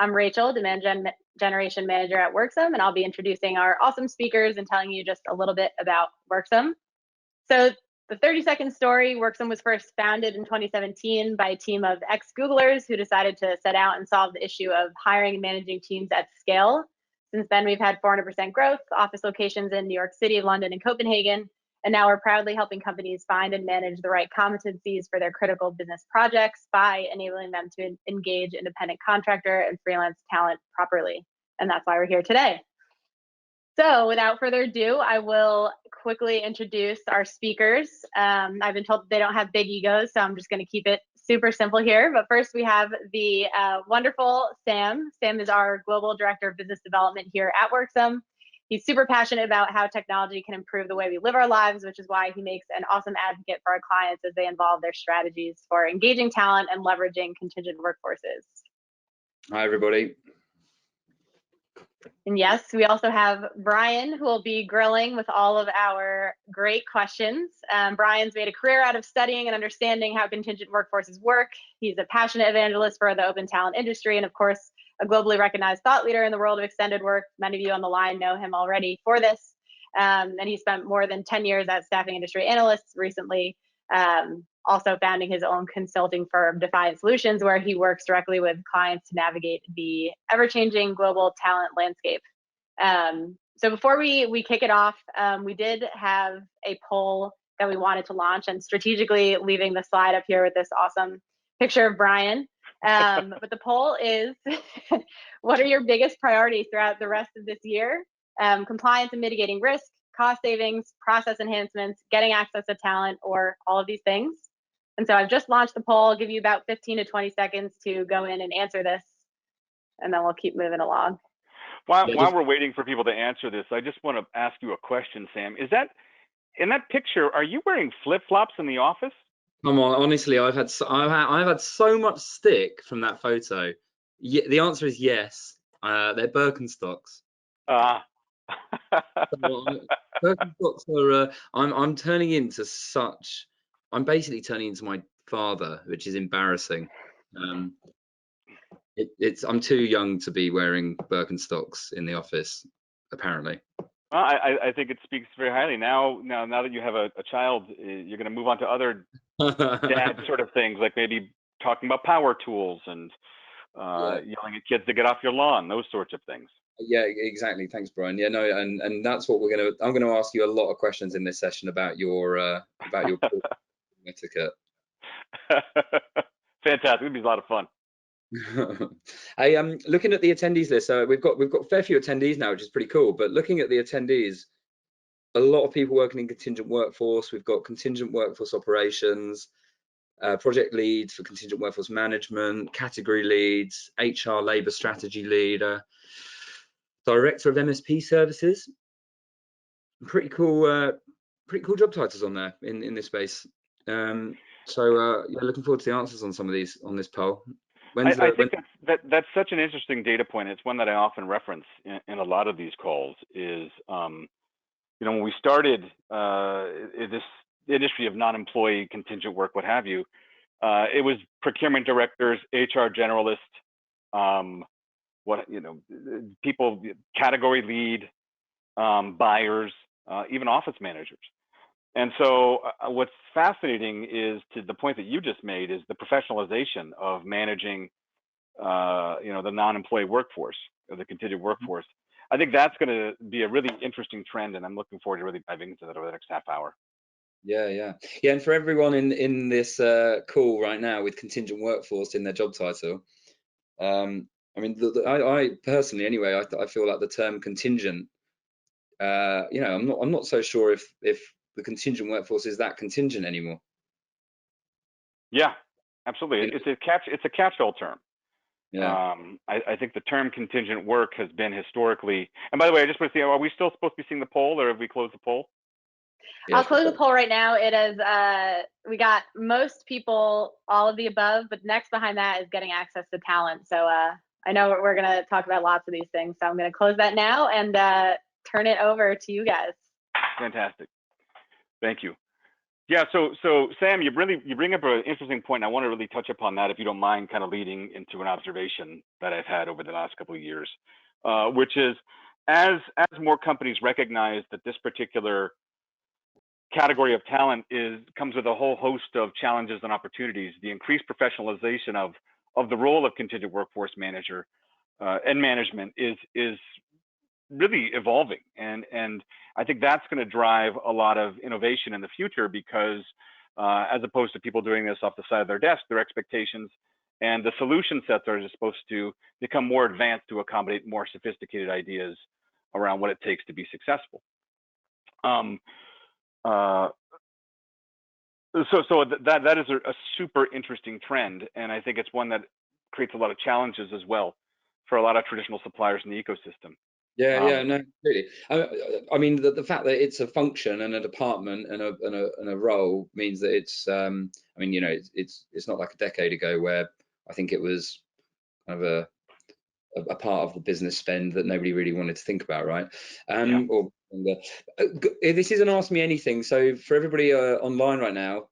I'm Rachel, Demand Generation Manager at Worksome, and I'll be introducing our awesome speakers and telling you just a little bit about Worksome. So the 30-second story, Worksome was first founded in 2017 by a team of ex-Googlers who decided to set out and solve the issue of hiring and managing teams at scale. Since then, we've had 400% growth, office locations in New York City, London, and Copenhagen. And now we're proudly helping companies find and manage the right competencies for their critical business projects by enabling them to engage independent contractor and freelance talent properly. And that's why we're here today. So without further ado, I will quickly introduce our speakers. I've been told they don't have big egos, so I'm just going to keep it super simple here. But first, we have the wonderful Sam. Sam is our Global Director of Business Development here at Worksome. He's super passionate about how technology can improve the way we live our lives, which is why he makes an awesome advocate for our clients as they involve their strategies for engaging talent and leveraging contingent workforces. Hi, everybody. And yes, we also have Bryan, who will be grilling with all of our great questions. Bryan's made a career out of studying and understanding how contingent workforces work. He's a passionate evangelist for the open talent industry, and of course, a globally recognized thought leader in the world of extended work. Many of you on the line know him already for this. And he spent more than 10 years as staffing industry analyst, recently also founding his own consulting firm, Defiant Solutions, where he works directly with clients to navigate the ever-changing global talent landscape. So before we kick it off, we did have a poll that we wanted to launch, and strategically leaving the slide up here with this awesome picture of Bryan. But the poll is, what are your biggest priorities throughout the rest of this year? Compliance and mitigating risk, cost savings, process enhancements, getting access to talent, or all of these things. And so I've just launched the poll. I'll give you about 15 to 20 seconds to go in and answer this, and then we'll keep moving along. While we're waiting for people to answer this, I just want to ask you a question, Sam. Is that, in that picture, are you wearing flip-flops in the office? Come on, honestly, I've had so much stick from that photo. Yeah, the answer is yes. They're Birkenstocks. Birkenstocks are. I'm turning into such. I'm basically turning into my father, which is embarrassing. I'm too young to be wearing Birkenstocks in the office, apparently. Well, I think it speaks very highly. Now that you have a child, you're going to move on to other dad sort of things, like maybe talking about power tools and yelling at kids to get off your lawn, those sorts of things. Yeah, exactly. Thanks, Bryan. Yeah, no, and that's what I'm gonna ask you a lot of questions in this session about your etiquette. Fantastic. It'll be a lot of fun. Hey, looking at the attendees list, we've got a fair few attendees now, which is pretty cool. But looking at the attendees, a lot of people working in contingent workforce. We've got contingent workforce operations, project leads for contingent workforce management, category leads, HR labor strategy leader, director of MSP services. Pretty cool job titles on there in this space. So yeah, looking forward to the answers on some of these on this poll. I think that's such an interesting data point. It's one that I often reference in a lot of these calls. Is when we started this industry of non-employee contingent work, what have you, it was procurement directors, HR generalists, people, category lead, buyers, even office managers. And so what's fascinating is, to the point that you just made, is the professionalization of managing, the non-employee workforce, or the contingent workforce. I think that's going to be a really interesting trend, and I'm looking forward to really diving into that over the next half hour. Yeah. And for everyone in this call right now with contingent workforce in their job title, I mean, I personally, anyway, I feel like the term contingent. I'm not so sure if the contingent workforce is that contingent anymore. Yeah, absolutely. It's a catch-all term. Yeah. I think the term contingent work has been historically. And by the way, I just want to see, are we still supposed to be seeing the poll, or have we closed the poll? Yeah, I'll close the poll right now. It is we got most people, all of the above, but next behind that is getting access to talent. So I know we're going to talk about lots of these things. So I'm going to close that now and turn it over to you guys. Fantastic. Thank you. Yeah, so Sam, you bring up an interesting point. I want to really touch upon that, if you don't mind, kind of leading into an observation that I've had over the last couple of years, which is as more companies recognize that this particular category of talent comes with a whole host of challenges and opportunities, the increased professionalization of the role of contingent workforce manager and management is really evolving, and I think that's going to drive a lot of innovation in the future, because as opposed to people doing this off the side of their desk, their expectations and the solution sets are just supposed to become more advanced to accommodate more sophisticated ideas around what it takes to be successful. So that is a super interesting trend, and I think it's one that creates a lot of challenges as well for a lot of traditional suppliers in the ecosystem. Yeah, no, completely. I mean, the fact that it's a function and a department and a role means that it's. I mean, you know, it's not like a decade ago where I think it was kind of a part of the business spend that nobody really wanted to think about, right? This isn't Ask Me Anything, so for everybody online right now,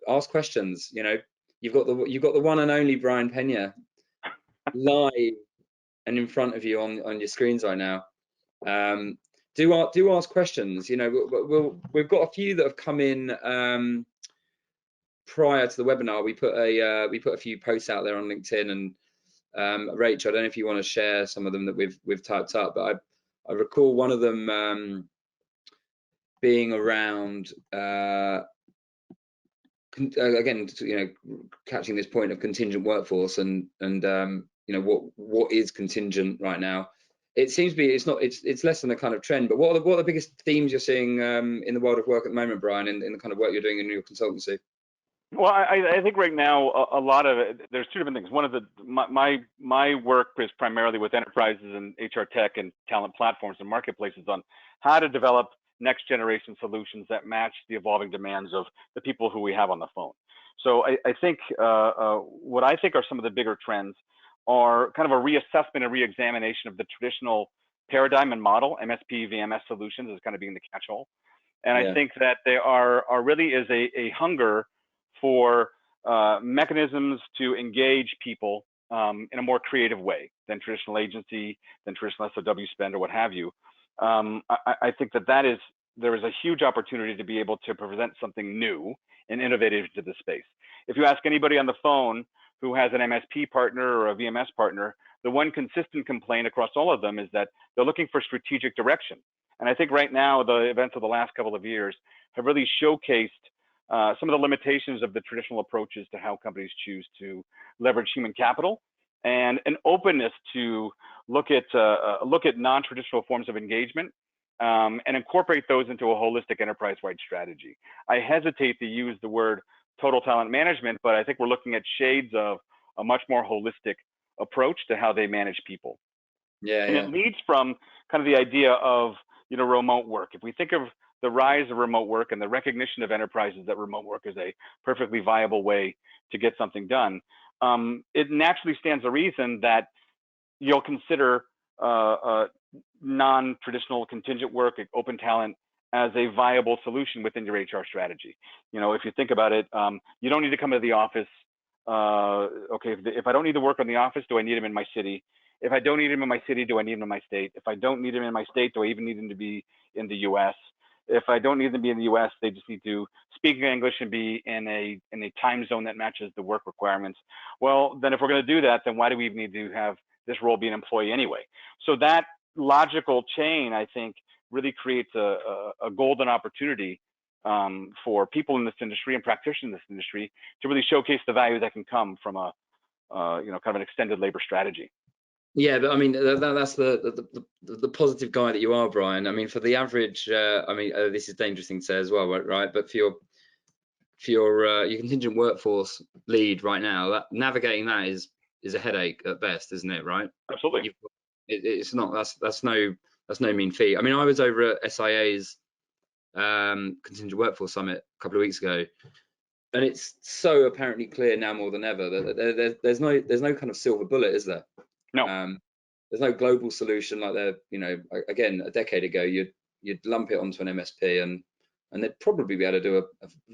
ask questions. You know, you've got the one and only Bryan Peña live and in front of you on your screens right now. Do ask questions. You know, we've got a few that have come in prior to the webinar. We put a few posts out there on LinkedIn, and Rach, I don't know if you want to share some of them that we've typed up, but I recall one of them being around again, you know, catching this point of contingent workforce and you know, what is contingent right now. It seems to be it's less than a kind of trend, but what are the biggest themes you're seeing in the world of work at the moment, Bryan, in the kind of work you're doing in your consultancy? Well, I think right now a lot of it, there's two different things. One of my work is primarily with enterprises and HR tech and talent platforms and marketplaces on how to develop next generation solutions that match the evolving demands of the people who we have on the phone. So I think what I think are some of the bigger trends are kind of a reassessment and reexamination of the traditional paradigm and model. MSP VMS solutions is kind of being the catch-all, and I think that there are really is a hunger for mechanisms to engage people in a more creative way than traditional agency, than traditional SOW spend, or what have you. I think that there is a huge opportunity to be able to present something new and innovative to the space. If you ask anybody on the phone who has an MSP partner or a VMS partner, the one consistent complaint across all of them is that they're looking for strategic direction. And I think right now, the events of the last couple of years have really showcased some of the limitations of the traditional approaches to how companies choose to leverage human capital, and an openness to look at non-traditional forms of engagement and incorporate those into a holistic enterprise-wide strategy. I hesitate to use the word total talent management, but I think we're looking at shades of a much more holistic approach to how they manage people. And it leads from kind of the idea of, you know, remote work. If we think of the rise of remote work and the recognition of enterprises that remote work is a perfectly viable way to get something done, it naturally stands to reason that you'll consider non-traditional contingent work, open talent, as a viable solution within your HR strategy. You know, if you think about it, you don't need to come to the office. Okay, if I don't need to work in the office, do I need them in my city? If I don't need them in my city, do I need them in my state? If I don't need them in my state, do I even need them to be in the US? If I don't need them to be in the US, they just need to speak English and be in a time zone that matches the work requirements. Well, then if we're going to do that, then why do we even need to have this role be an employee anyway? So that logical chain, I think, really creates a golden opportunity for people in this industry and practitioners in this industry to really showcase the value that can come from a you know, kind of an extended labor strategy. Yeah, but I mean, that's the positive guy that you are, Bryan. I mean, for the average, I mean, this is a dangerous thing to say as well, right? But for your contingent workforce lead right now, navigating that is a headache at best, isn't it? Right? Absolutely. It's not. That's no mean feat. I mean, I was over at SIA's contingent workforce summit a couple of weeks ago, and it's so apparently clear now more than ever that there's no kind of silver bullet, is there? No. There's no global solution like there. You know, again, a decade ago, you'd lump it onto an MSP, and and they'd probably be able to do a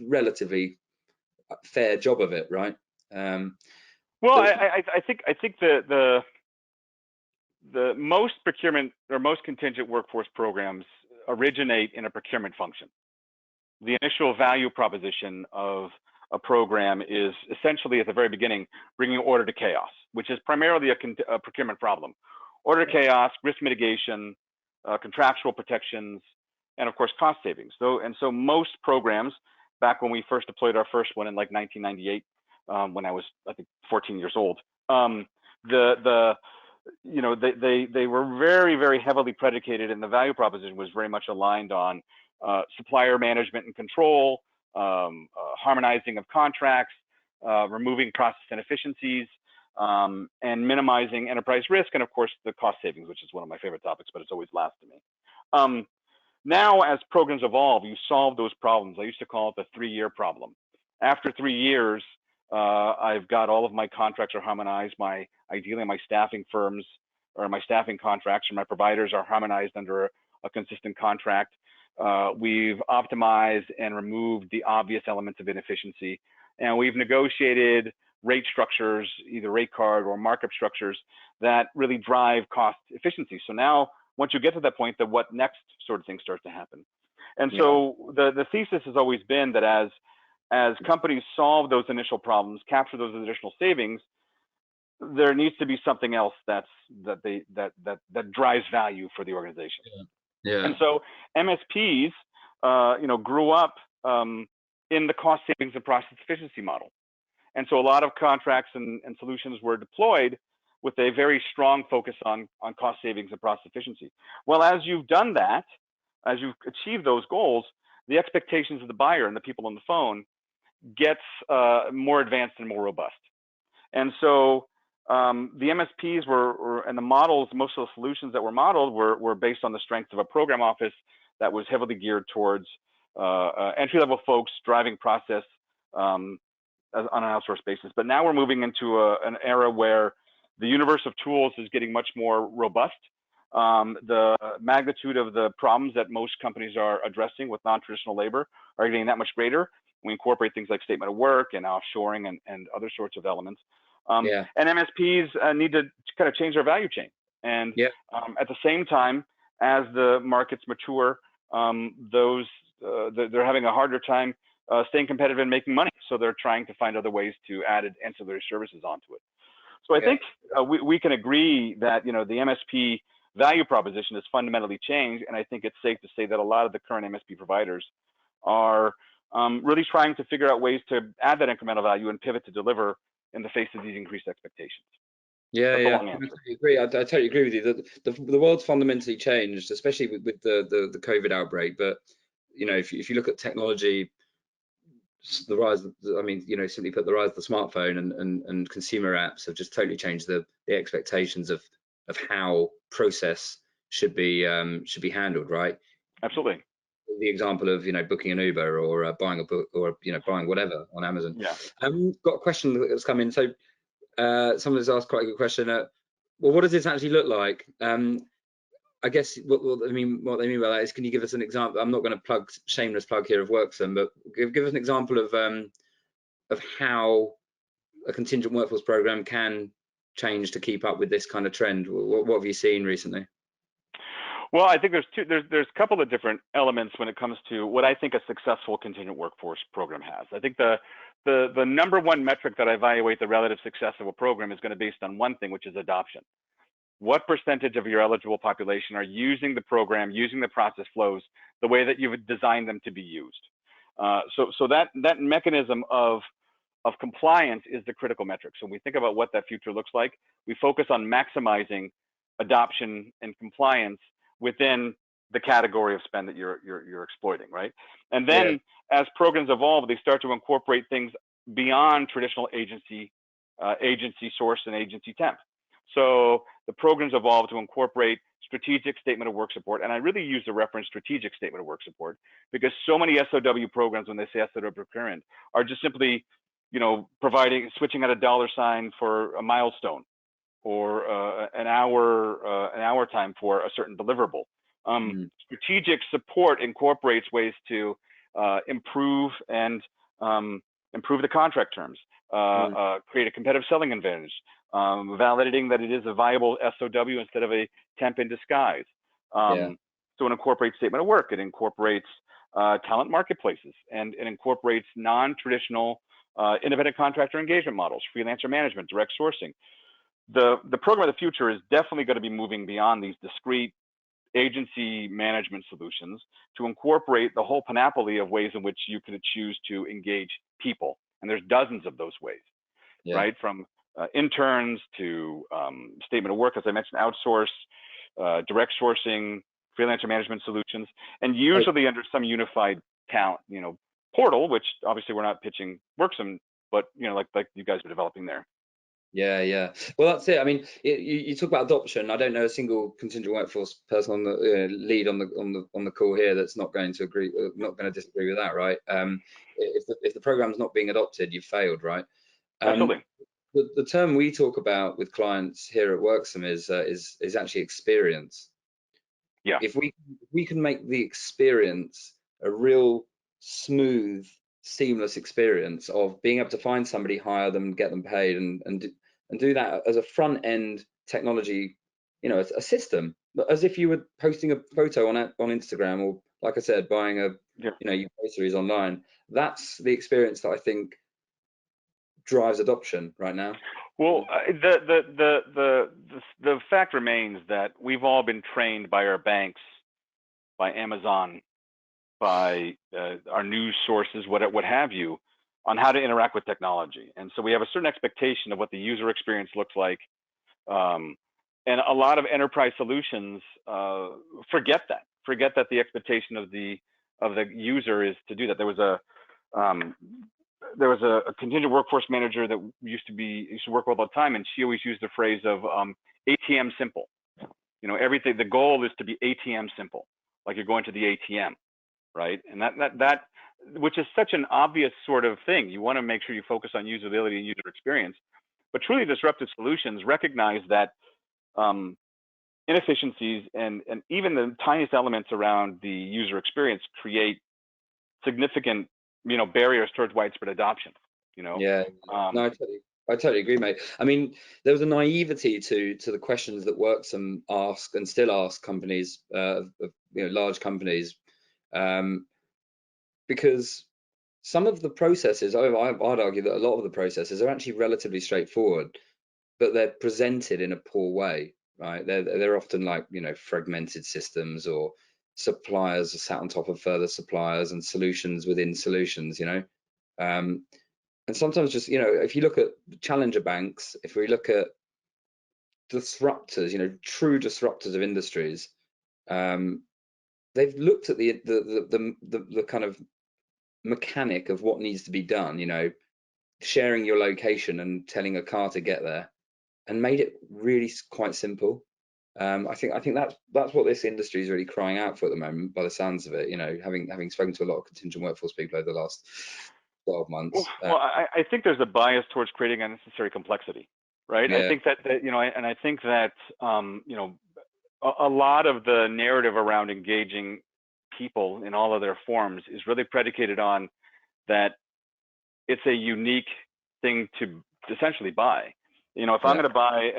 relatively fair job of it, right? Well, I think the most procurement or most contingent workforce programs originate in a procurement function. The initial value proposition of a program is essentially at the very beginning bringing order to chaos, which is primarily a procurement problem. Order to chaos, risk mitigation, contractual protections, and of course cost savings. So most programs, back when we first deployed our first one in like 1998, when I was, I think, 14 years old, they were very, very heavily predicated, and the value proposition was very much aligned on supplier management and control, harmonizing of contracts, removing process inefficiencies, and minimizing enterprise risk, and of course the cost savings, which is one of my favorite topics, but it's always last to me. Now, as programs evolve, you solve those problems. I used to call it the 3-year problem. After 3 years, I've got all of my contracts are harmonized. Ideally, my staffing firms or my staffing contracts or my providers are harmonized under a consistent contract. We've optimized and removed the obvious elements of inefficiency, and we've negotiated rate structures, either rate card or markup structures that really drive cost efficiency. So now, once you get to that point, the what next sort of thing starts to happen. And so the thesis has always been that as companies solve those initial problems, capture those additional savings, there needs to be something else that drives value for the organization. Yeah. And so MSPs, grew up in the cost savings and process efficiency model. And so a lot of contracts and solutions were deployed with a very strong focus on cost savings and process efficiency. Well, as you've done that, as you've achieved those goals, the expectations of the buyer and the people on the phone gets more advanced and more robust. And so the MSPs and the models, most of the solutions that were modeled were based on the strength of a program office that was heavily geared towards entry-level folks driving process on an outsourced basis. But now we're moving into an era where the universe of tools is getting much more robust. The magnitude of the problems that most companies are addressing with non-traditional labor are getting that much greater. We incorporate things like statement of work and offshoring and other sorts of elements. And MSPs need to kind of change their value chain. And at the same time, as the markets mature, they're having a harder time staying competitive and making money. So they're trying to find other ways to add ancillary services onto it. So I think we can agree that the MSP value proposition has fundamentally changed, and I think it's safe to say that a lot of the current MSP providers are really trying to figure out ways to add that incremental value and pivot to deliver in the face of these increased expectations. I totally agree. I totally agree with you. The world's fundamentally changed, especially with the COVID outbreak. But if you look at technology, the rise, simply put, the rise of the smartphone and consumer apps have just totally changed the expectations of how process should be handled, right? Absolutely. The example of booking an Uber or buying a book or buying whatever on Amazon. Got a question that's come in. So someone has asked quite a good question. Well, what does this actually look like? I guess what they mean by that is, can you give us an example? I'm not going to shameless plug here of Worksome, but give us an example of how a contingent workforce program can change to keep up with this kind of trend. What have you seen recently? Well, I think there's a couple of different elements when it comes to what I think a successful contingent workforce program has. I think the number one metric that I evaluate the relative success of a program is going to be based on one thing, which is adoption. What percentage of your eligible population are using the program, using the process flows the way that you've designed them to be used? So that mechanism of compliance is the critical metric. So when we think about what that future looks like, we focus on maximizing adoption and compliance within the category of spend that you're exploiting, right? And then as programs evolve, they start to incorporate things beyond traditional agency source and agency temp. So the programs evolve to incorporate strategic statement of work support. And I really use the reference strategic statement of work support because so many SOW programs, when they say SOW procurement, are just simply, switching out a $ for a milestone or an hour time for a certain deliverable. Strategic support incorporates ways to improve the contract terms, create a competitive selling advantage, validating that it is a viable SOW instead of a temp in disguise. So it incorporates statement of work, it incorporates talent marketplaces, and it incorporates non-traditional independent contractor engagement models, freelancer management, direct sourcing. The program of the future is definitely going to be moving beyond these discrete agency management solutions to incorporate the whole panoply of ways in which you could choose to engage people. And there's dozens of those ways, right? From interns to statement of work, as I mentioned, outsource, direct sourcing, freelancer management solutions, and usually under some unified talent, portal, which obviously we're not pitching Worksome, but like you guys are developing there. Yeah. Well, that's it. I mean, you talk about adoption. I don't know a single contingent workforce person on the lead on the call here that's not going to agree, not going to disagree with that, right? If the program's not being adopted, you've failed, right? Absolutely. The term we talk about with clients here at Worksome is actually experience. Yeah. If we can make the experience a real smooth, seamless experience of being able to find somebody, hire them, get them paid, and do that as a front end technology, a system, as if you were posting a photo on Instagram, or like I said, buying your groceries online. That's the experience that I think drives adoption right now. Well, the fact remains that we've all been trained by our banks, by Amazon, by our news sources, what have you, on how to interact with technology. And so we have a certain expectation of what the user experience looks like. And a lot of enterprise solutions forget that the expectation of the user is to do that. There was a contingent workforce manager that used to work with all the time, and she always used the phrase of ATM simple. Everything, the goal is to be ATM simple, like you're going to the ATM, right? And that which is such an obvious sort of thing. You want to make sure you focus on usability and user experience, but truly disruptive solutions recognize that inefficiencies and even the tiniest elements around the user experience create significant barriers towards widespread adoption. No, I totally agree, mate. I mean, there was a naivety to the questions that Worksome ask and still ask companies, large companies, because some of the processes, I'd argue that a lot of the processes are actually relatively straightforward, but they're presented in a poor way, right? They're often like fragmented systems, or suppliers are sat on top of further suppliers, and solutions within solutions, and sometimes just if you look at challenger banks, if we look at disruptors, true disruptors of industries, they've looked at the kind of mechanic of what needs to be done, sharing your location and telling a car to get there, and made it really quite simple. I think that's what this industry is really crying out for at the moment, by the sounds of it. Having spoken to a lot of contingent workforce people over the last 12 months. Well, I think there's a bias towards creating unnecessary complexity, right? Yeah. I think that and I think that a lot of the narrative around engaging people in all of their forms is really predicated on that it's a unique thing to essentially buy. If I'm going to buy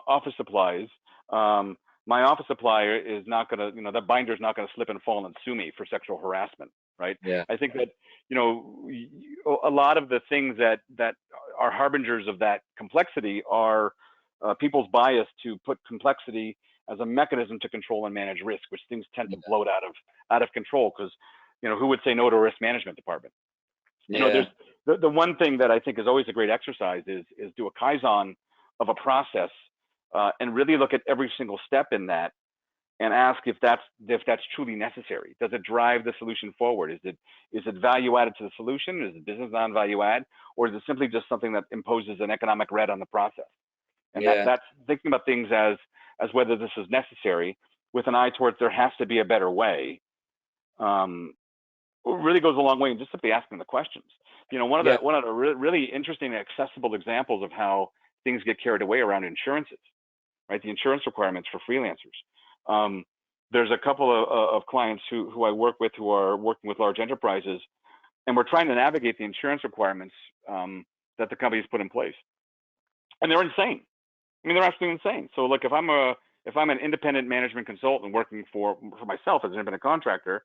office supplies, my office supplier is not going to, that binder is not going to slip and fall and sue me for sexual harassment, right? Yeah. I think that, a lot of the things that are harbingers of that complexity are people's bias to put complexity as a mechanism to control and manage risk, which things tend to bloat out of control, because, who would say no to a risk management department? There's the one thing that I think is always a great exercise is do a Kaizen of a process and really look at every single step in that and ask if that's truly necessary. Does it drive the solution forward? Is it value added to the solution? Is it business non-value add? Or is it simply just something that imposes an economic red on the process? And that's thinking about things as whether this is necessary, with an eye towards there has to be a better way. Really goes a long way in just simply asking the questions. One of the really interesting and accessible examples of how things get carried away around insurances, right? The insurance requirements for freelancers. there's a couple of clients who I work with who are working with large enterprises, and we're trying to navigate the insurance requirements that the company's put in place, and they're insane. I mean, they're absolutely insane. So, like, if I'm an independent management consultant working for myself as an independent contractor,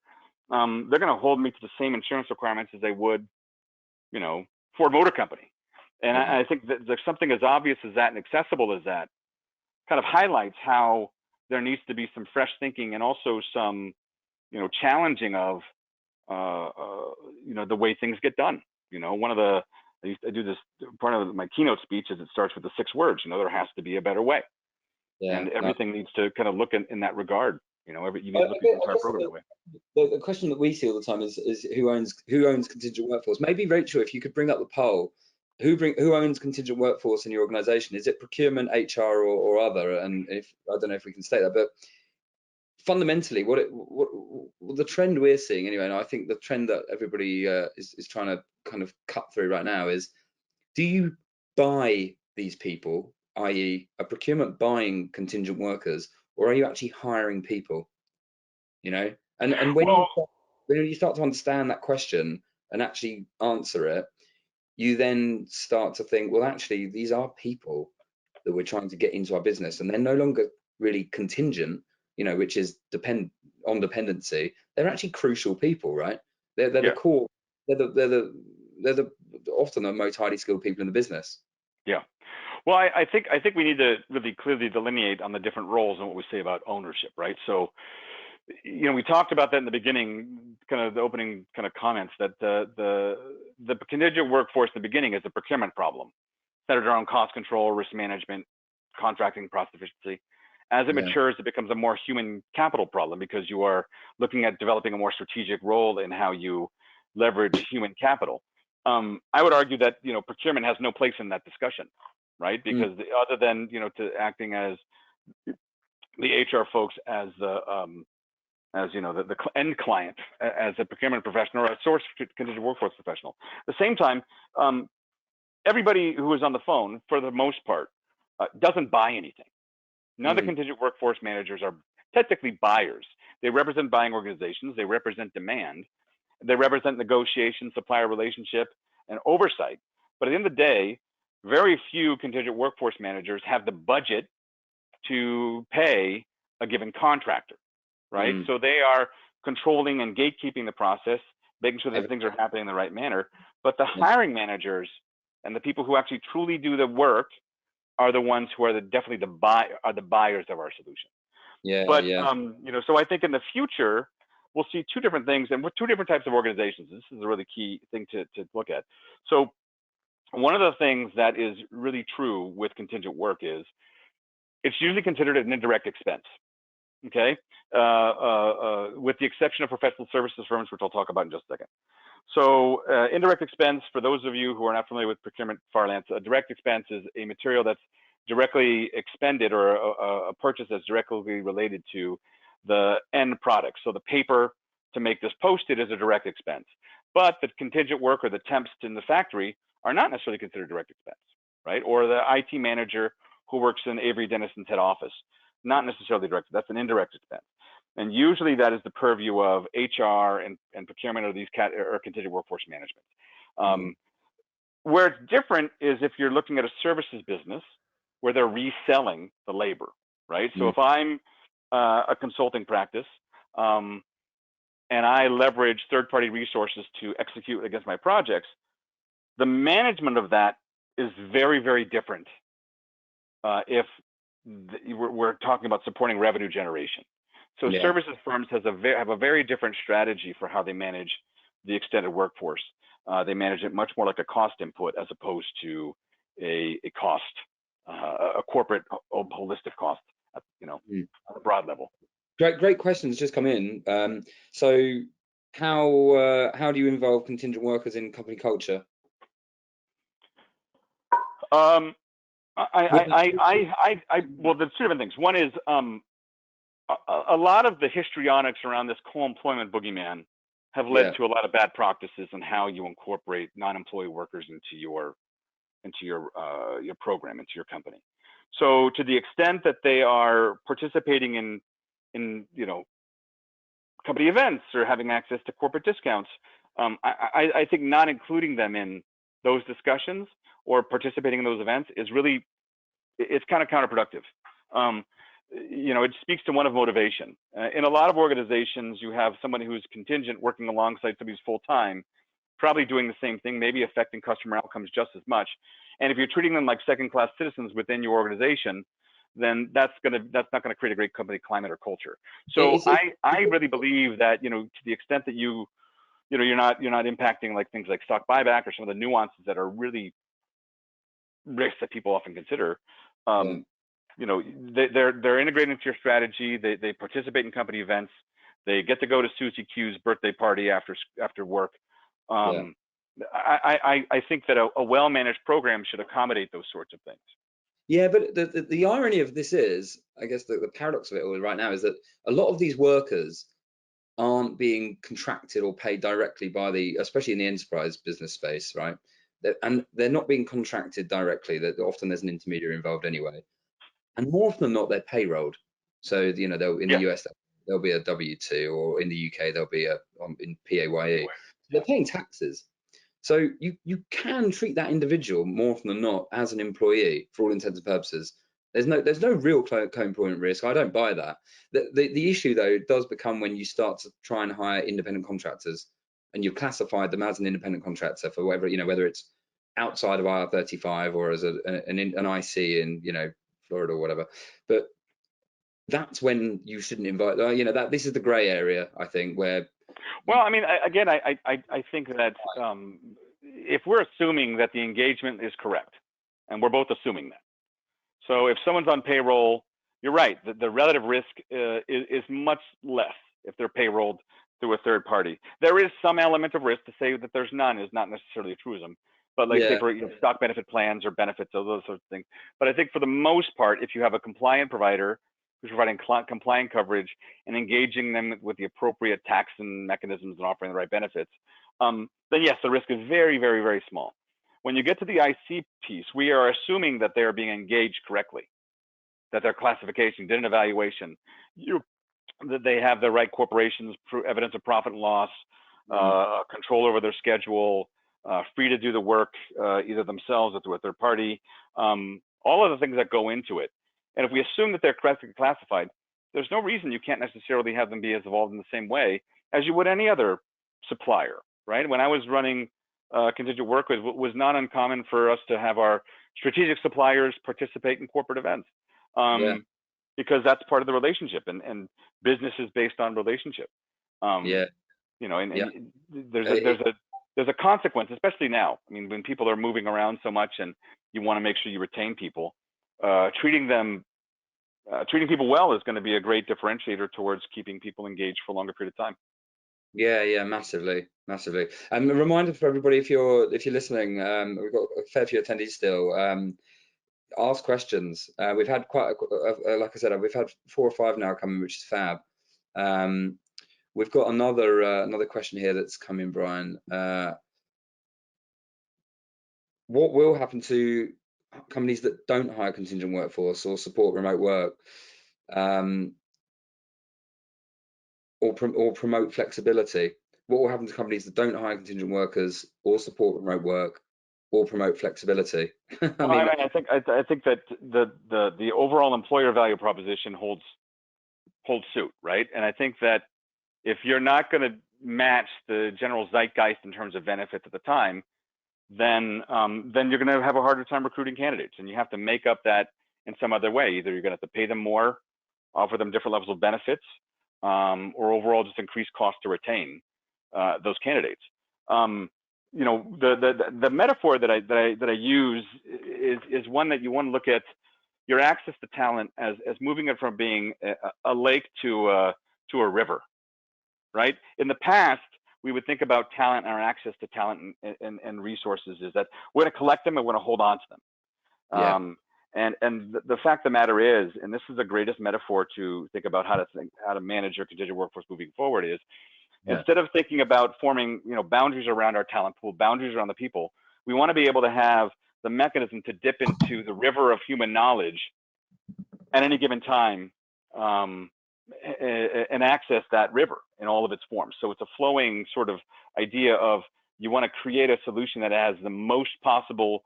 they're going to hold me to the same insurance requirements as they would, you know, Ford Motor Company. And I think that there's something as obvious as that and accessible as that kind of highlights how there needs to be some fresh thinking and also some, you know, challenging of, you know, the way things get done. You know, I do this, part of my keynote speech is it starts with the 6 words, you know, there has to be a better way. Yeah, and everything needs to kind of look in that regard. You know, you need to look at the entire program that way. The question that we see all the time is who owns contingent workforce? Maybe Rachel, if you could bring up the poll, who owns contingent workforce in your organization? Is it procurement, HR, or other? And if I don't know if we can state that, but fundamentally, what the trend we're seeing anyway, and I think the trend that everybody is trying to kind of cut through right now is, do you buy these people, i.e. a procurement buying contingent workers, or are you actually hiring people? You know, and when you start to understand that question and actually answer it, you then start to think, well, actually, these are people that we're trying to get into our business, and they're no longer really contingent, you know, which is on dependency. They're actually crucial people, right? They're the core. They're the often the most highly skilled people in the business. Yeah. Well, I think we need to really clearly delineate on the different roles and what we say about ownership, right? So, you know, we talked about that in the beginning, kind of the opening kind of comments, that the contingent workforce in the beginning is a procurement problem, centered around cost control, risk management, contracting, process efficiency. As it matures, it becomes a more human capital problem because you are looking at developing a more strategic role in how you leverage human capital. I would argue that, you know, procurement has no place in that discussion, right? Because other than, you know, to acting as the HR folks as the as you know, the end client, as a procurement professional or a source contingent workforce professional. At the same time, everybody who is on the phone, for the most part, doesn't buy anything. None of the contingent workforce managers are technically buyers. They represent buying organizations. They represent demand. They represent negotiation, supplier relationship, and oversight. But at the end of the day, very few contingent workforce managers have the budget to pay a given contractor, right? So they are controlling and gatekeeping the process, making sure that things are happening in the right manner. But the hiring managers and the people who actually truly do the work are the ones who are definitely the buyers of our solution. But you know, so I think in the future we'll see 2 different things, and with 2 different types of organizations. This is a really key thing to look at. So one of the things that is really true with contingent work is it's usually considered an indirect expense. Okay, with the exception of professional services firms, which I'll talk about in just a second. So indirect expense, for those of you who are not familiar with procurement parlance, a direct expense is a material that's directly expended, or a purchase that's directly related to the end product. So the paper to make this posted is a direct expense, but the contingent work or the temps in the factory are not necessarily considered direct expense, right? Or the IT manager who works in Avery Dennison's head office, not necessarily direct. That's an indirect expense. And usually that is the purview of HR and procurement, or these or contingent workforce management. Where it's different is if you're looking at a services business where they're reselling the labor, right? So if I'm a consulting practice and I leverage third-party resources to execute against my projects, the management of that is very, very different if we're talking about supporting revenue generation. So services firms have a very different strategy for how they manage the extended workforce. They manage it much more like a cost input as opposed to a cost, a corporate holistic cost, you know, on a broad level. Great questions just come in. So how do you involve contingent workers in company culture? Well, there's 2 different things. One is a lot of the histrionics around this co-employment boogeyman have led to a lot of bad practices in how you incorporate non-employee workers into your program, into your company. So to the extent that they are participating in in company events or having access to corporate discounts. I think not including them in those discussions or participating in those events is really, it's kind of counterproductive. It speaks to one of motivation. In a lot of organizations, you have somebody who's contingent working alongside somebody who's full-time, probably doing the same thing, maybe affecting customer outcomes just as much. And if you're treating them like second-class citizens within your organization, then that's not going to create a great company climate or culture. So I really believe that to the extent that you're not impacting like things like stock buyback or some of the nuances that are really risks that people often consider. They're integrated into your strategy. They participate in company events. They get to go to Susie Q's birthday party after work. I think that a well-managed program should accommodate those sorts of things. Yeah, but the irony of this is, I guess the paradox of it all right now is that a lot of these workers aren't being contracted or paid directly by especially in the enterprise business space, right? And they're not being contracted directly. That often there's an intermediary involved anyway. And more often than not, they're payrolled. So they'll in the US there'll be a W-2, or in the UK there'll be in PAYE. They're paying taxes. So you can treat that individual more often than not as an employee for all intents and purposes. There's no real co-employment risk. I don't buy that. The issue though does become when you start to try and hire independent contractors, and you've classified them as an independent contractor for whatever whether it's outside of IR35 or as an IC in Florida or whatever. But that's when you shouldn't invite. That this is the grey area, I think, where. Well, I mean, I think that if we're assuming that the engagement is correct, and we're both assuming that, so if someone's on payroll, you're right, the relative risk is much less if they're payrolled through a third party. There is some element of risk. To say that there's none is not necessarily a truism, but like say for stock benefit plans or benefits, those sorts of things. But I think for the most part, if you have a compliant provider who's providing compliant coverage and engaging them with the appropriate tax and mechanisms and offering the right benefits, then yes, the risk is very, very, very small. When you get to the IC piece, we are assuming that they are being engaged correctly, that their classification did an evaluation, that they have the right corporations, evidence of profit and loss, control over their schedule, free to do the work either themselves or through a third party, all of the things that go into it. And if we assume that they're correctly classified, there's no reason you can't necessarily have them be as involved in the same way as you would any other supplier, right? When I was running contingent work, it was not uncommon for us to have our strategic suppliers participate in corporate events because that's part of the relationship, and business is based on relationship. There's a consequence, especially now. I mean, when people are moving around so much and you want to make sure you retain people. Treating people well is going to be a great differentiator towards keeping people engaged for a longer period of time. Yeah, massively. A reminder for everybody, if you're listening, we've got a fair few attendees still. Ask questions. We've had quite like I said, we've had 4 or 5 now coming, which is fab. We've got another question here that's come in, Brian. What will happen to companies that don't hire contingent workforce or support remote work, or promote flexibility? What will happen to companies that don't hire contingent workers or support remote work or promote flexibility? I think that the overall employer value proposition holds suit, right? And I think that if you're not going to match the general zeitgeist in terms of benefits at the time, then you're going to have a harder time recruiting candidates, and you have to make up that in some other way. Either you're going to have to pay them more, offer them different levels of benefits, or overall just increase cost to retain those candidates. The metaphor that I use is one that you want to look at your access to talent as moving it from being a lake to a river, right? In the past, we would think about talent and our access to talent and resources is that we're going to collect them and we're going to hold on to them. And the fact of the matter is, and this is the greatest metaphor to think about how to manage your contingent workforce moving forward is, instead of thinking about forming boundaries around our talent pool, boundaries around the people, we want to be able to have the mechanism to dip into the river of human knowledge at any given time and access that river in all of its forms. So it's a flowing sort of idea of you want to create a solution that has the most possible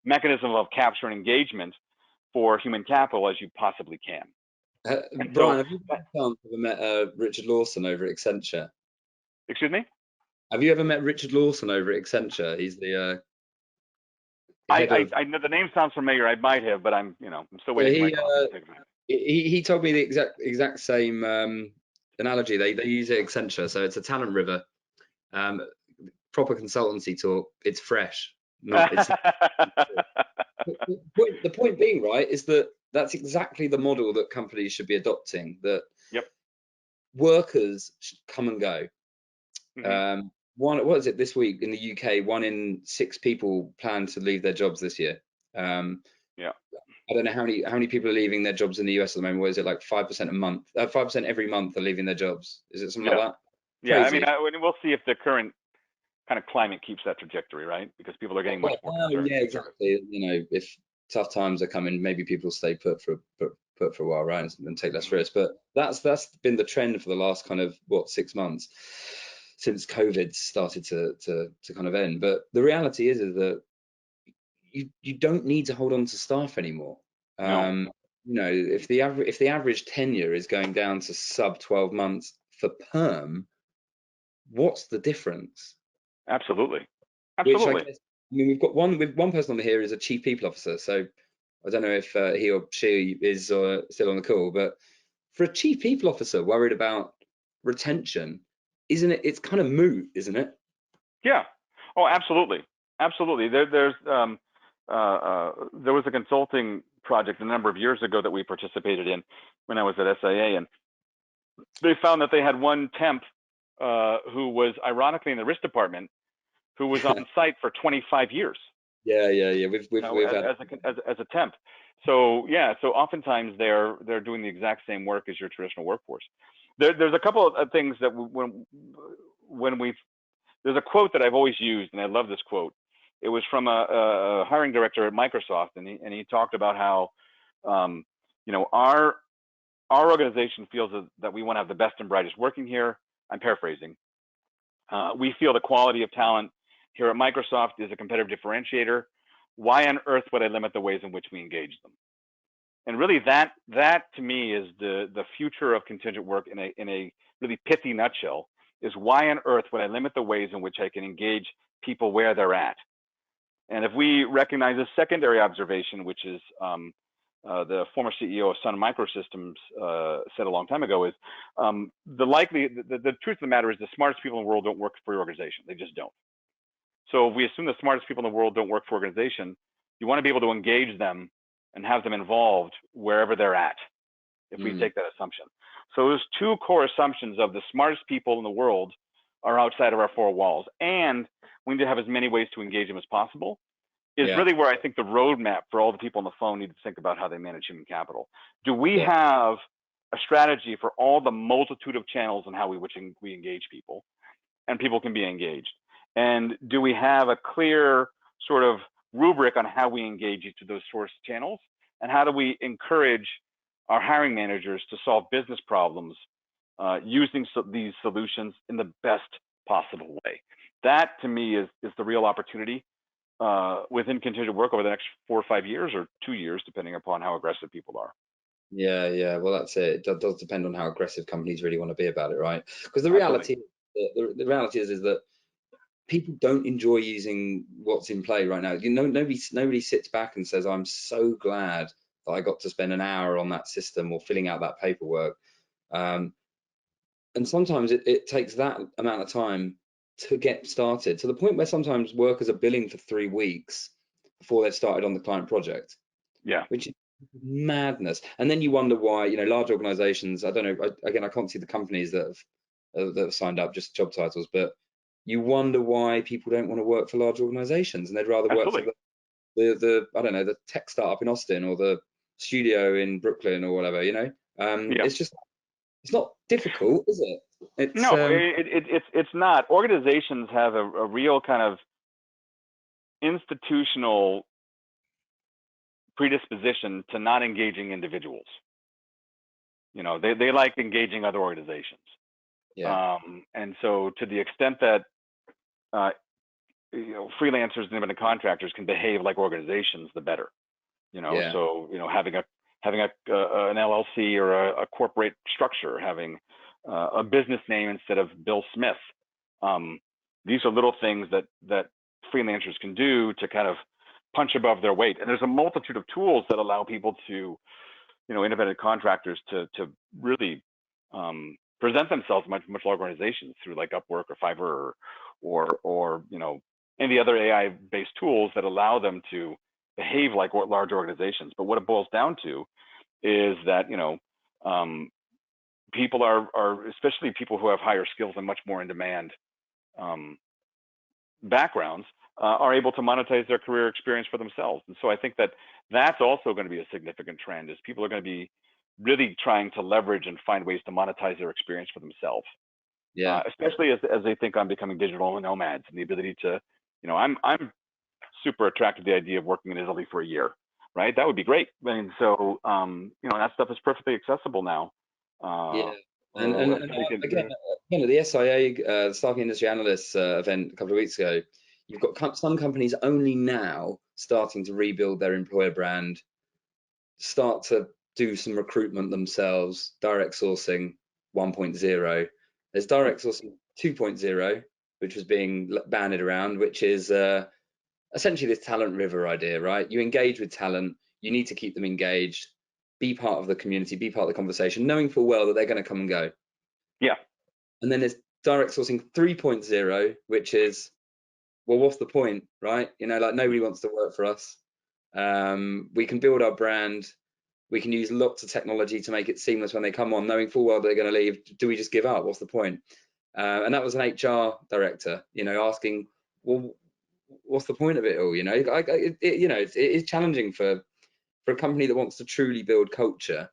mechanism of capture and engagement for human capital as you possibly can. Brian, have you ever met Richard Lawson over at Accenture? Excuse me? Have you ever met Richard Lawson over at Accenture? He's the I know the name sounds familiar. I might have, but I'm still waiting for my coffee. He told me the exact same analogy. They use it at Accenture, so it's a talent river. Proper consultancy talk. It's fresh. The point being, right, is that that's exactly the model that companies should be adopting. That workers should come and go. Mm-hmm. What is it this week in the UK? 1 in 6 people plan to leave their jobs this year. I don't know how many people are leaving their jobs in the US at the moment. What is it, like 5% a month? 5% every month are leaving their jobs. Is it something like that? Yeah, Crazy. I mean, we'll see if the current kind of climate keeps that trajectory, right? Because people are getting much more concerned. Yeah, exactly. If tough times are coming, maybe people stay put for a while, right, and take less risk. But that's been the trend for the last kind of 6 months since COVID started to kind of end. But the reality is that you don't need to hold on to staff anymore. No. If the average tenure is going down to sub 12 months for perm, what's the difference? Absolutely. Which I guess, we've got one person on here is a chief people officer, so I don't know if he or she is still on the call, but for a chief people officer worried about retention, isn't it? It's kind of moot, isn't it? Yeah. Oh, absolutely. There was a consulting project a number of years ago that we participated in when I was at SIA, and they found that they had one temp who was ironically in the risk department, who was on site for 25 years. Yeah. We've had as a temp. So oftentimes they're doing the exact same work as your traditional workforce. There's a couple of things that there's a quote that I've always used, and I love this quote. It was from a hiring director at Microsoft, and he talked about how our organization feels that we want to have the best and brightest working here. I'm paraphrasing. We feel the quality of talent here at Microsoft is a competitive differentiator. Why on earth would I limit the ways in which we engage them? And really, that to me is the future of contingent work in a really pithy nutshell. Is why on earth would I limit the ways in which I can engage people where they're at? And if we recognize a secondary observation, which is the former CEO of Sun Microsystems said a long time ago, is the truth of the matter is the smartest people in the world don't work for your organization. They just don't. So if we assume the smartest people in the world don't work for organization, you want to be able to engage them and have them involved wherever they're at, if we take that assumption. So there's 2 core assumptions of the smartest people in the world are outside of our 4 walls, and we need to have as many ways to engage them as possible, is really where I think the roadmap for all the people on the phone need to think about how they manage human capital. Do we have a strategy for all the multitude of channels and how we engage people, and people can be engaged? And do we have a clear sort of rubric on how we engage each of those source channels? And how do we encourage our hiring managers to solve business problems using these solutions in the best possible way? That, to me, is the real opportunity within contingent work over the next 4 or 5 years, or 2 years, depending upon how aggressive people are. Yeah. Well, that's it. It does depend on how aggressive companies really want to be about it, right? Because the reality is that people don't enjoy using what's in play right now. Nobody sits back and says, I'm so glad that I got to spend an hour on that system or filling out that paperwork. And sometimes it takes that amount of time to get started, to the point where sometimes workers are billing for 3 weeks before they've started on the client project. Yeah. Which is madness. And then you wonder why, large organizations, I don't know, again, I can't see the companies that have signed up, just job titles, but you wonder why people don't want to work for large organizations, and they'd rather work for the I don't know, the tech startup in Austin or the studio in Brooklyn or whatever, it's not difficult, is it? It's not. Organizations have a real kind of institutional predisposition to not engaging individuals. You know, they like engaging other organizations. Yeah. And so to the extent that you know, freelancers and independent contractors can behave like organizations, the better. You know, Yeah. so you know, having an LLC or a corporate structure, having a business name instead of Bill Smith. These are little things that freelancers can do to kind of punch above their weight. And there's a multitude of tools that allow people to, you know, independent contractors to really present themselves much larger organizations through like Upwork or Fiverr or you know, any other AI-based tools that allow them to behave like large organizations. But what it boils down to is that, you know, people are especially people who have higher skills and much more in demand backgrounds are able to monetize their career experience for themselves. And so I think that that's also going to be a significant trend, is people are going to be really trying to leverage and find ways to monetize their experience for themselves. Yeah. Especially as they think on becoming digital nomads, and the ability to, you know, I'm super attracted to the idea of working in Italy for a year, right? That would be great. And so, you know, that stuff is perfectly accessible now. Yeah. So Again, at the SIA Staffing Industry Analysts event a couple of weeks ago, you've got some companies only now starting to rebuild their employer brand, start to do some recruitment themselves, direct sourcing 1.0. There's direct sourcing 2.0, which was being bandied around, which is essentially this talent river idea, right? You engage with talent, you need to keep them engaged, be part of the community, be part of the conversation, knowing full well that they're going to come and go. Yeah. And then there's direct sourcing 3.0, which is, well, what's the point, right? You know, like nobody wants to work for us. We can build our brand. We can use lots of technology to make it seamless when they come on, knowing full well they're going to leave. Do we just give up? What's the point? And that was an HR director, you know, asking, well, what's the point of it all? You know, it is challenging for a company that wants to truly build culture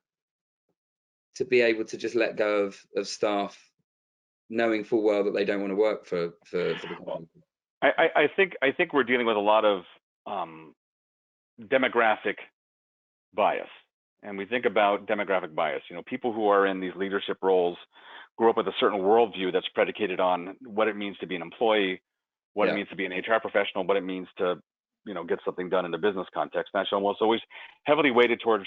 to be able to just let go of staff, knowing full well that they don't want to work for the company. I think we're dealing with a lot of demographic bias. And we think about demographic bias. You know, people who are in these leadership roles grew up with a certain worldview that's predicated on what it means to be an employee, what it means to be an HR professional, what it means to, you know, get something done in a business context. That's almost always heavily weighted towards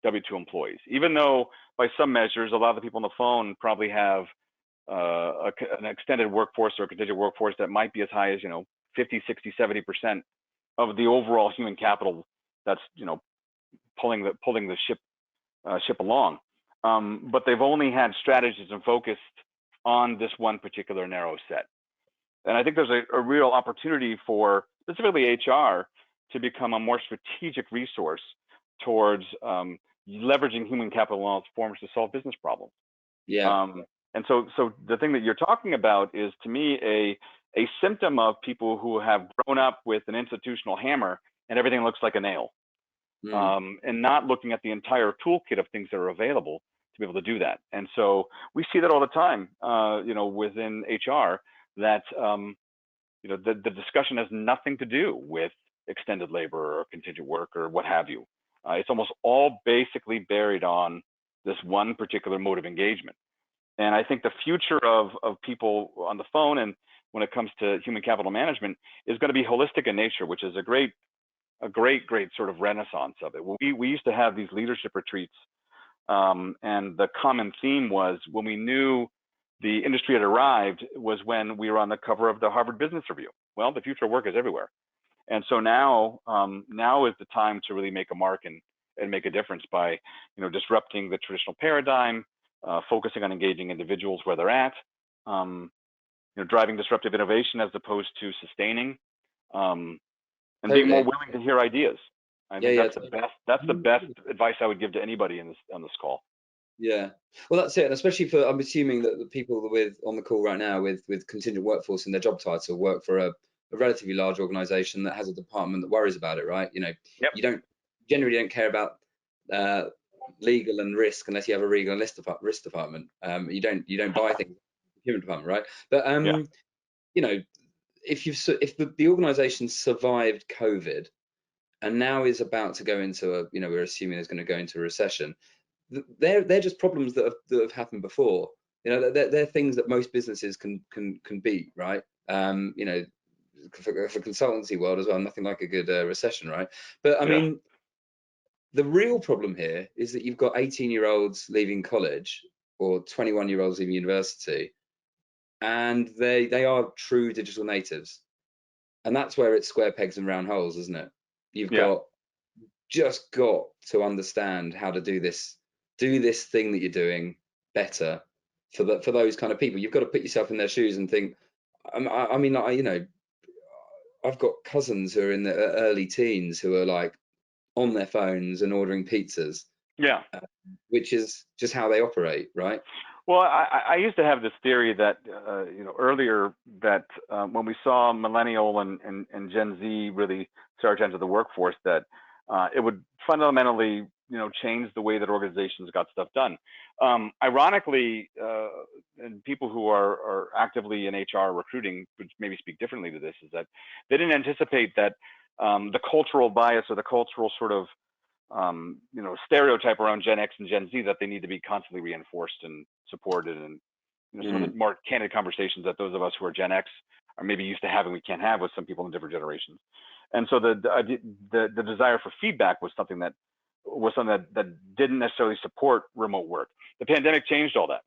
W-2 employees, even though by some measures, a lot of the people on the phone probably have an extended workforce or a contingent workforce that might be as high as, you know, 50, 60, 70% of the overall human capital that's, you know, pulling the ship along. But they've only had strategies and focused on this one particular narrow set. And I think there's a real opportunity for specifically HR to become a more strategic resource towards leveraging human capital in all its forms to solve business problems. Yeah. And so the thing that you're talking about is, to me, a symptom of people who have grown up with an institutional hammer and everything looks like a nail, and not looking at the entire toolkit of things that are available to be able to do that. And so we see that all the time, you know, within HR, that you know, the discussion has nothing to do with extended labor or contingent work or what have you. It's almost all basically buried on this one particular mode of engagement. And I think the future of people on the phone, and when it comes to human capital management, is going to be holistic in nature, which is a great sort of renaissance of it. We used to have these leadership retreats, and the common theme was, when we knew the industry had arrived, was when we were on the cover of the Harvard Business Review. Well, the future of work is everywhere. And so now is the time to really make a mark and make a difference by, you know, disrupting the traditional paradigm, focusing on engaging individuals where they're at, you know, driving disruptive innovation as opposed to sustaining, and being more willing to hear ideas. I think that's the best advice I would give to anybody on this call. Yeah, well, that's it. And especially for, I'm assuming that the people on the call right now with contingent workforce in their job title work for a relatively large organization that has a department that worries about it, right? You know, you generally don't care about legal and risk unless you have a legal and risk department. You don't buy things in the human department, right? But you know, if the organization survived COVID and now is about to go into we're assuming it's going to go into a recession, they're just problems that have happened before. You know, they're things that most businesses can beat, right? You know, for consultancy world as well, nothing like a good recession, right? But I mean, the real problem here is that you've got 18-year-olds leaving college or 21-year-olds leaving university, and they are true digital natives, and that's where it's square pegs and round holes, isn't it? You've just got to understand how to do this thing that you're doing better for those kind of people. You've got to put yourself in their shoes and think. I mean, you know, I've got cousins who are in their early teens who are like on their phones and ordering pizzas. Yeah. Which is just how they operate, right? Well, I used to have this theory that, you know, earlier that when we saw millennial and Gen Z really start to enter the workforce, that it would fundamentally, you know, change the way that organizations got stuff done. Ironically, and people who are actively in HR recruiting would maybe speak differently to this, is that they didn't anticipate that the cultural bias or the cultural sort of you know, stereotype around Gen X and Gen Z that they need to be constantly reinforced and supported, and you know, some of the more candid conversations that those of us who are Gen X are maybe used to having, we can't have with some people in different generations. And so the desire for feedback was something that didn't necessarily support remote work. The pandemic changed all that,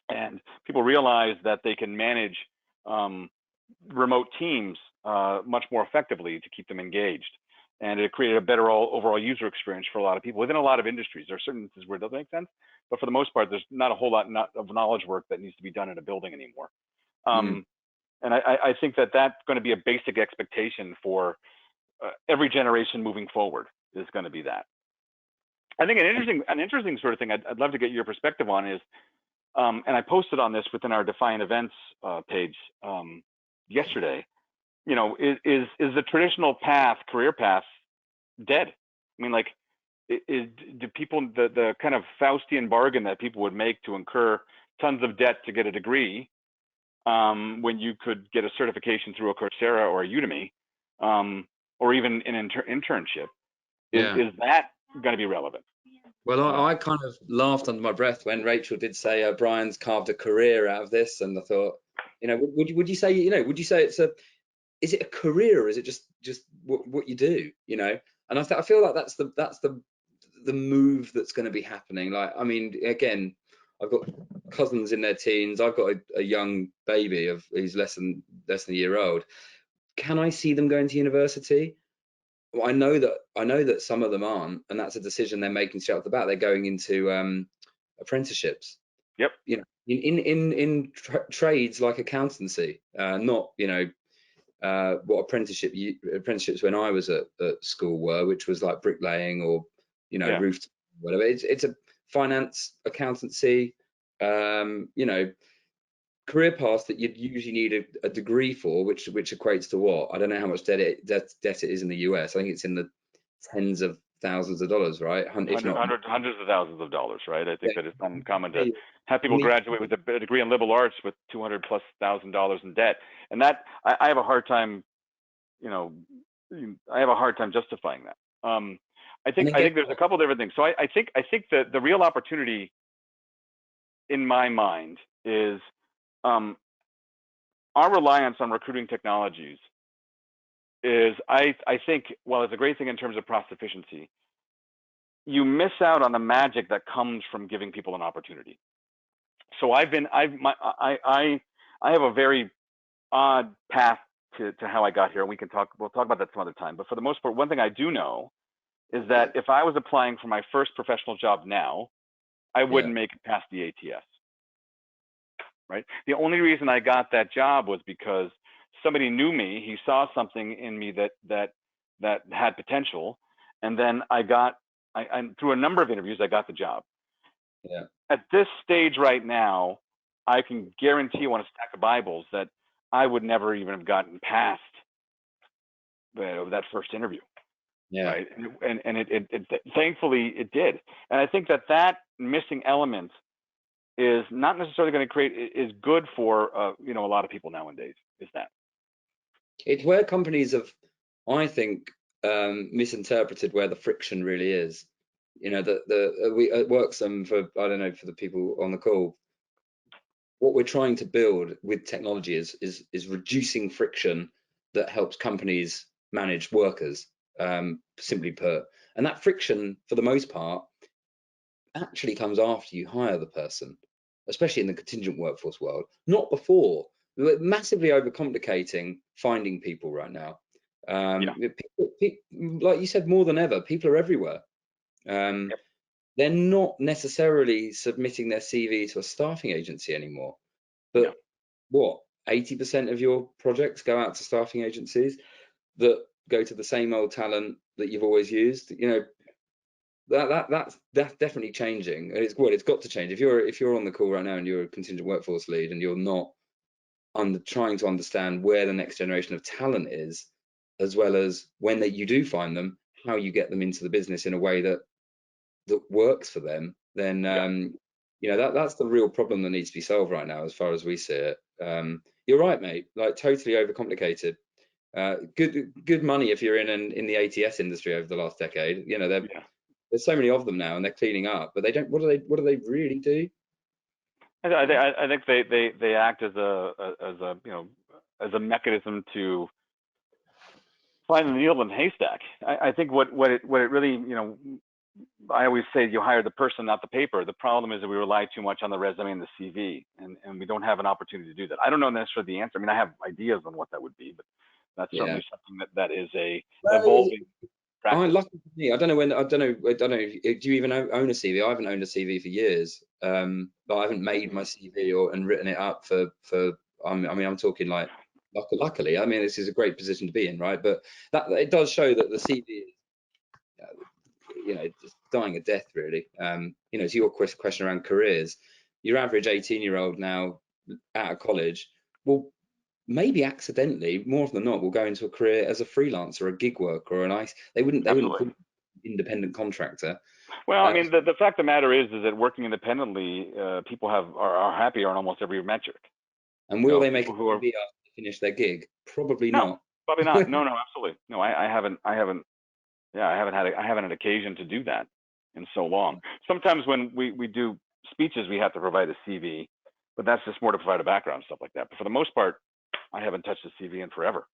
and people realized that they can manage remote teams much more effectively to keep them engaged. And it created a better overall user experience for a lot of people within a lot of industries. There are certain instances where it doesn't make sense, but for the most part, there's not a whole lot of knowledge work that needs to be done in a building anymore. And I think that that's going to be a basic expectation for every generation moving forward, is going to be that. I think an interesting sort of thing I'd love to get your perspective on is, and I posted on this within our Defiant Events page yesterday. You know, is the traditional path, career path, dead? I mean, like, do people, the kind of Faustian bargain that people would make to incur tons of debt to get a degree, when you could get a certification through a Coursera or a Udemy, or even an internship, is that going to be relevant? Well, I kind of laughed under my breath when Rachel did say Brian's carved a career out of this, and I thought, you know, would you say, you know, would you say is it a career, or is it just what you do, you know? And I feel like that's the move that's going to be happening. Like, I mean, again, I've got cousins in their teens. I've got a young baby who's less than a year old. Can I see them going to university? Well, I know that some of them aren't, and that's a decision they're making straight off the bat. They're going into apprenticeships. Yep. You know, in trades like accountancy, not, you know, what apprenticeships when I was at school were, which was like bricklaying or, you know, roof, whatever. It's a finance, accountancy, you know, career path that you'd usually need a degree for, which equates to what? I don't know how much debt it is in the US. I think it's in the tens of thousands of dollars, right? Hundreds of thousands of dollars, right? I think that it's uncommon to have people graduate with a degree in liberal arts with $200,000+ in debt, and that I have a hard time, you know, I have a hard time justifying that. I think there's a couple different things. So I think that the real opportunity in my mind is our reliance on recruiting technologies is, I think, while it's a great thing in terms of process efficiency, you miss out on the magic that comes from giving people an opportunity. So I have a very odd path to how I got here, and we'll talk about that some other time. But for the most part, one thing I do know is that if I was applying for my first professional job now, I wouldn't make it past the ATS. Right? The only reason I got that job was because somebody knew me. He saw something in me that had potential, and then I through a number of interviews, I got the job. Yeah. At this stage right now, I can guarantee you on a stack of Bibles that I would never even have gotten past that first interview. Yeah. Right. And it thankfully it did. And I think that missing element is not necessarily going to is good for you know, a lot of people nowadays. Is that it's where companies have, I think, misinterpreted where the friction really is. you know, we at Worksome, for I don't know, for the people on the call, what we're trying to build with technology is reducing friction that helps companies manage workers, simply put. And that friction, for the most part, actually comes after you hire the person, especially in the contingent workforce world, not before. We're massively overcomplicating finding people right now. Like you said, more than ever, people are everywhere. They're not necessarily submitting their CV to a staffing agency anymore, but what, 80% of your projects go out to staffing agencies that go to the same old talent that you've always used? You know, that's definitely changing, and it's got to change. If you're on the call right now and you're a contingent workforce lead and you're not trying to understand where the next generation of talent is, as well as when you do find them, how you get them into the business in a way that works for them, then you know, that's the real problem that needs to be solved right now, as far as we see it. You're right, mate. Like, totally overcomplicated. Good money if you're in the ATS industry over the last decade. You know, there's so many of them now, and they're cleaning up. But they don't. What do they really do? I think they act as a mechanism to find the needle in the haystack. I think what it really, you know, I always say you hire the person, not the paper. The problem is that we rely too much on the resume and the CV, and we don't have an opportunity to do that. I don't know necessarily the answer. I mean, I have ideas on what that would be, but that's certainly something that is a evolving practice. Lucky for me, I don't know. Do you even own a CV? I haven't owned a CV for years. But I haven't made my CV and written it up for. I mean, I'm talking like, luckily. I mean, this is a great position to be in, right? But that it does show that the CV is, you know, just dying a death, really. You know, to your question around careers, your average 18-year-old now out of college will maybe accidentally, more often than not, will go into a career as a freelancer, a gig worker, or they wouldn't call it independent contractor. Well, I mean, the fact of the matter is that working independently, people are happier on almost every metric. And will they make a CV after they finish their gig? Probably not. Probably not. No, absolutely. No, I haven't had occasion to do that in so long. Sometimes when we do speeches, we have to provide a CV, but that's just more to provide a background and stuff like that. But for the most part, I haven't touched a CV in forever.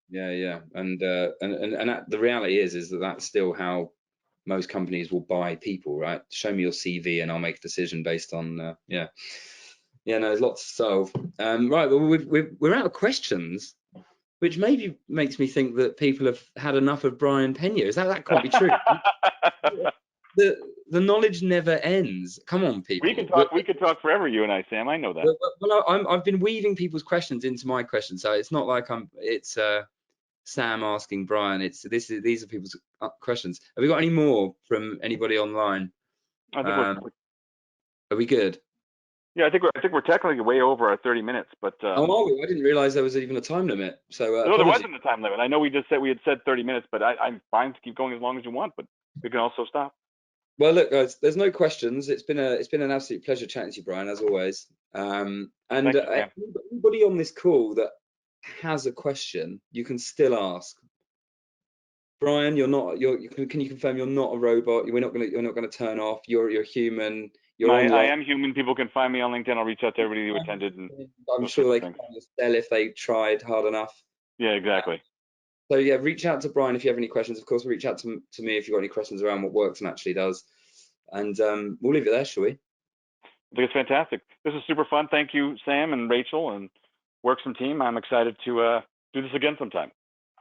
Yeah. And the reality is that that's still how most companies will buy people, right? Show me your CV and I'll make a decision based on no, there's lots to solve. Right, well, we're out of questions, which maybe makes me think that people have had enough of Bryan Peña. That can't be true. The knowledge never ends. Come on, people. We could talk forever, you and I, Sam. I know that. Well, I've been weaving people's questions into my questions, so it's not like it's Sam asking Bryan. These are people's questions. Have we got any more from anybody online? I think are we good? Yeah, I think we're technically way over our 30 minutes, but oh, are we? I didn't realize there was even a time limit. So no, there wasn't a time limit. I know we had said 30 minutes, but I'm fine to keep going as long as you want, but we can also stop. Well, look, guys, there's no questions. It's been an absolute pleasure chatting to you, Bryan, as always. And anybody on this call that has a question, you can still ask. Bryan, can you confirm you're not a robot? You're not gonna turn off. You're human. I am human. People can find me on LinkedIn. I'll reach out to everybody who attended. And I'm sure they can find your cell if they tried hard enough. Yeah, exactly. So yeah, reach out to Bryan if you have any questions. Of course, reach out to me if you've got any questions around what Worksome actually does. And we'll leave it there, shall we? I think it's fantastic. This is super fun. Thank you, Sam and Rachel and Worksome team. I'm excited to do this again sometime.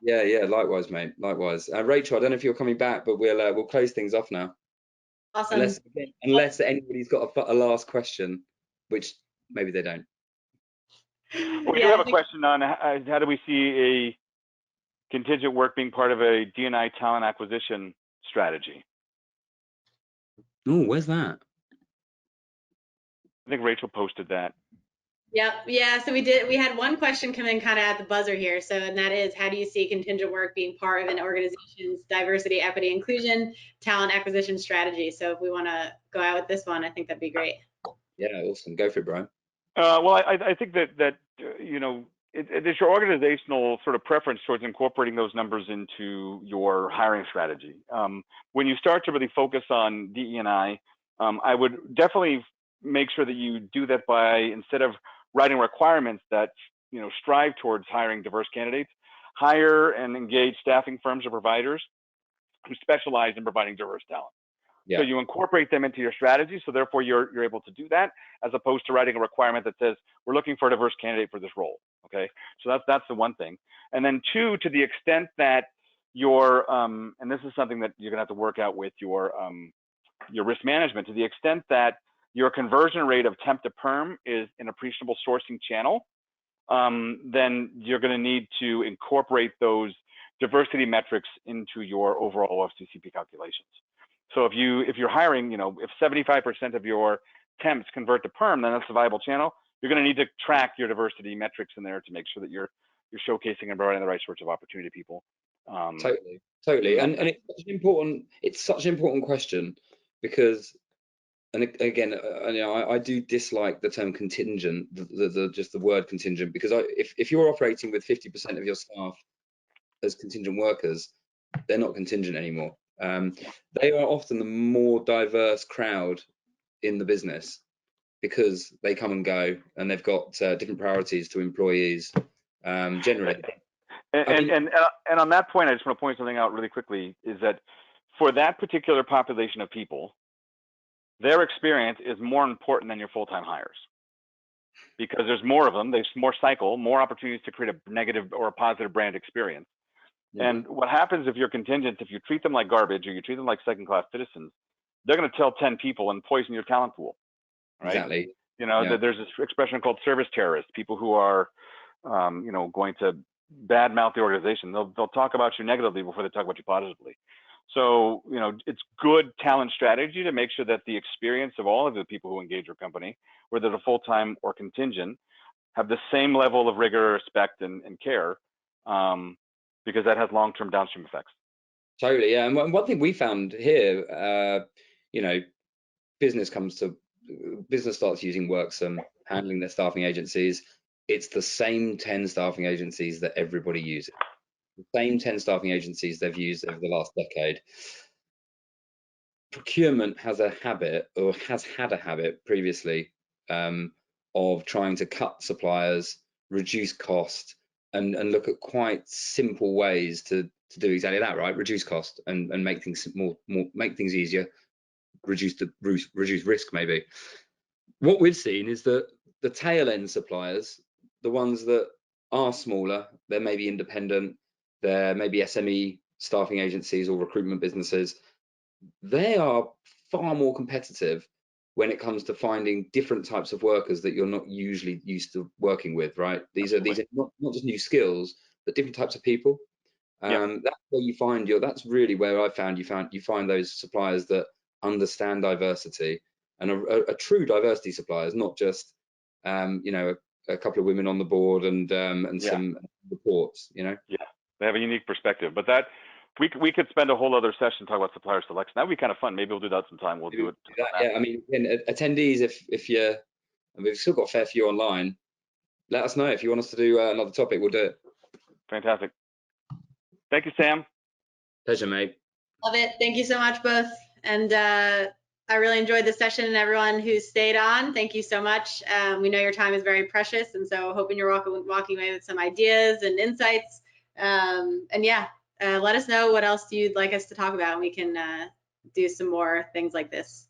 Yeah, likewise, mate. Likewise. Rachel, I don't know if you're coming back, but we'll close things off now. Awesome. Unless anybody's got a last question, which maybe they don't. Well, we do have a question on how do we see a contingent work being part of a D&I talent acquisition strategy? Oh, where's that? I think Rachel posted that. Yep. Yeah. So we had one question come in kind of at the buzzer here. So, and that is, how do you see contingent work being part of an organization's diversity, equity, inclusion, talent acquisition strategy? So if we want to go out with this one, I think that'd be great. Yeah, awesome. Go for it, Bryan. Well, I think that you know, it is your organizational sort of preference towards incorporating those numbers into your hiring strategy. When you start to really focus on DE&I, I would definitely make sure that you do that by, instead of writing requirements that strive towards hiring diverse candidates, hire and engage staffing firms or providers who specialize in providing diverse talent. Yeah. So you incorporate them into your strategy, so therefore you're able to do that, as opposed to writing a requirement that says we're looking for a diverse candidate for this role. Okay, so that's the one thing. And then two, to the extent that your and this is something that you're gonna have to work out with your risk management, to the extent that your conversion rate of temp to perm is an appreciable sourcing channel, then you're gonna need to incorporate those diversity metrics into your overall OFCCP calculations. So if you're hiring, if 75% of your temps convert to perm, then that's a viable channel. You're going to need to track your diversity metrics in there to make sure that you're showcasing and providing the right sorts of opportunity to people. Totally. And it's such an important question, because, and again, I do dislike the term contingent, just the word contingent, because if you're operating with 50% of your staff as contingent workers, they're not contingent anymore. They are often the more diverse crowd in the business, because they come and go and they've got different priorities to employees, generally. And on that point, I just want to point something out really quickly, is that for that particular population of people, their experience is more important than your full-time hires, because there's more of them, there's more cycle, more opportunities to create a negative or a positive brand experience. And what happens if you're contingent, if you treat them like garbage or you treat them like second-class citizens, they're going to tell 10 people and poison your talent pool, right? Exactly. There's this expression called service terrorists, people who are, going to badmouth the organization. They'll talk about you negatively before they talk about you positively. So, it's good talent strategy to make sure that the experience of all of the people who engage your company, whether they're full-time or contingent, have the same level of rigor, respect, and care. Because that has long-term downstream effects. Totally, yeah. And one thing we found here, business starts using Worksome, handling their staffing agencies. It's the same 10 staffing agencies that everybody uses. The same 10 staffing agencies they've used over the last decade. Procurement has a habit, or has had a habit previously, of trying to cut suppliers, reduce cost, and look at quite simple ways to do exactly that, right? Reduce cost and make things make things easier, reduce risk maybe. What we've seen is that the tail end suppliers, the ones that are smaller, they're maybe independent, they're maybe SME staffing agencies or recruitment businesses, they are far more competitive when it comes to finding different types of workers that you're not usually used to working with, right? These are not just new skills, but different types of people. That's where you find that's really where I found you find those suppliers that understand diversity, and a true diversity suppliers, not just a couple of women on the board and some reports. Yeah, they have a unique perspective, but that we could spend a whole other session talking about supplier selection. That would be kind of fun. Maybe we'll do that sometime. We'll do it. Yeah, I mean, attendees, if you, and we've still got a fair few online, let us know if you want us to do another topic. We'll do it. Fantastic. Thank you, Sam. Pleasure, mate. Love it. Thank you so much, both. And I really enjoyed the session, and everyone who stayed on, thank you so much. We know your time is very precious, and so hoping you're walking away with some ideas and insights. And yeah, let us know what else you'd like us to talk about, and we can do some more things like this.